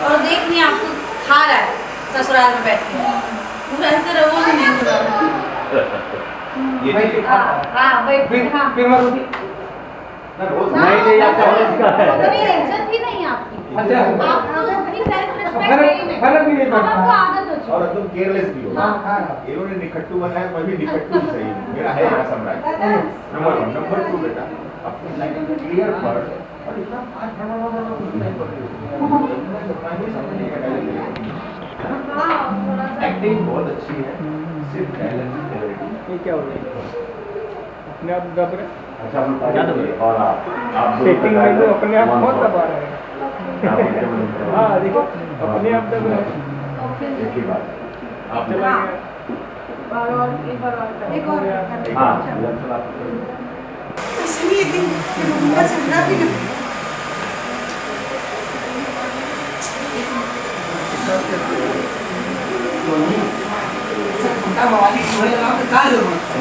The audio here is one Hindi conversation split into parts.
और देख नहीं आपको खा रहा है ससुराल में बैठ के रहते रहो नहीं ये नहीं हाँ भाई हाँ फिर मैं रोटी नहीं आपका इसका है उतनी इज्जत ही नहीं आपकी अच्छा आप तो अपनी सेल्फ रिस्पेक्ट नहीं फर्क भी नहीं अब आपको पड़ता आदत हो चुकी और तुम केयरलेस भी हो हाँ इन्होंने निखट्टू बनाया मैं भी निखट्टू ही सही हूँ मेरा है ऐसा साम्राज्य नंबर 1 नंबर 2 बेटा अपनी लाइन क्लियर पढ़ और इतना फास्ट नहीं पढ़ एक्टिंग बहुत अच्छी है सिर्फ टैलेंट ये क्या हो रहा है अपने आप दब रहे अच्छा हम क्या दो और आप सेटिंग में तो अपने आप बहुत दबा रहे हैं हाँ देखो अपने आप दब रहे हैं एक ही बात आप चला गया एक और हाँ इसलिए एक दिन उनका झगड़ा भी ना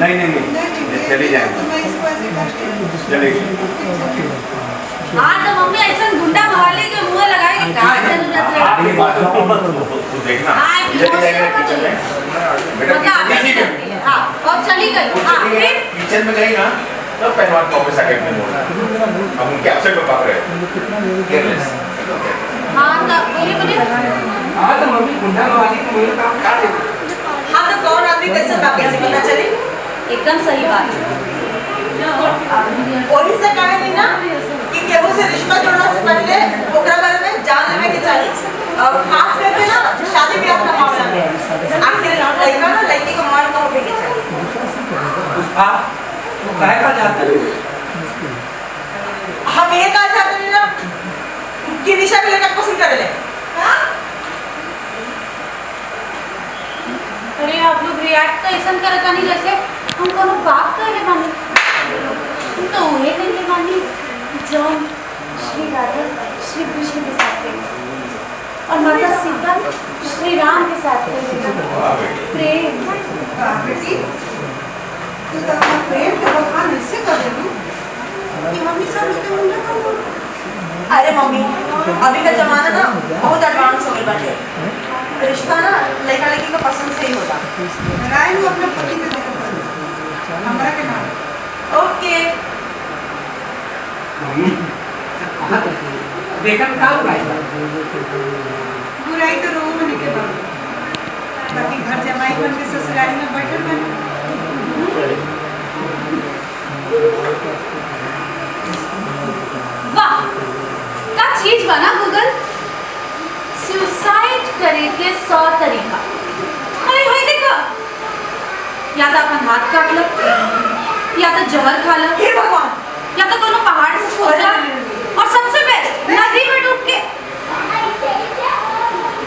नहीं चले जाएंगे चलेगी हाँ तो मम्मी ऐसा गुंडा मवाली के मुंह लगाएगी क्या जरूरत है ये बात तू देखना हाँ, चली जाएगा किचन में मतलब आप ऐसे करती है हाँ और चली गई हाँ फिर किचन में गई ना तो पहलवान को ऑफिस आके अपने बोला अब उनके अपसेट में पकड़ रहे केयरलेस हाँ तो बोलिए हाँ तो मम्मी गुंडा वाली को मेरे काम काट दे हाँ तो कौन आदमी कैसे बात कैसे पता चली एकदम सही बात वही से कहे नहीं ना कि केहू से रिश्ता जोड़ने से पहले ओकरा बारे में जान लेवे के चाहिए और खास करके ना शादी ब्याह का मामला में आखिर लड़का ना लड़की को मान का होने के चाहिए पुष्पा तू काहे का जाता है हम ये कहा चाहते हैं ना कि निशा के लड़का पसंद करे ले अरे आप लोग रिएक्ट तो ऐसा करता नहीं जैसे हम कोनो बात कर ले मानी तुम तो उन्हें नहीं ले मानी जॉन श्री राधा श्री कृष्ण के साथ थे और माता सीता श्री राम के साथ थे प्रेम बेटी तू तो अपना प्रेम के बखान ऐसे कर रही कि मम्मी सब लोग के मुंडा कर अरे मम्मी अभी का जमाना ना बहुत एडवांस हो गया बाटे रिश्ता ना लड़का लड़की को पसंद से ही होता राय वो अपने पति के देखो हमरा के नाम ओके देखन का बुराई बुराई तो रोज होने के बाद बाकी घर जमाई बन के ससुराली में बैठल बन वाह का चीज बना गूगल सुसाइड करे के 100 तरीका अरे भाई देखो या तो अपन हाथ काट लो या तो जहर खा लो हे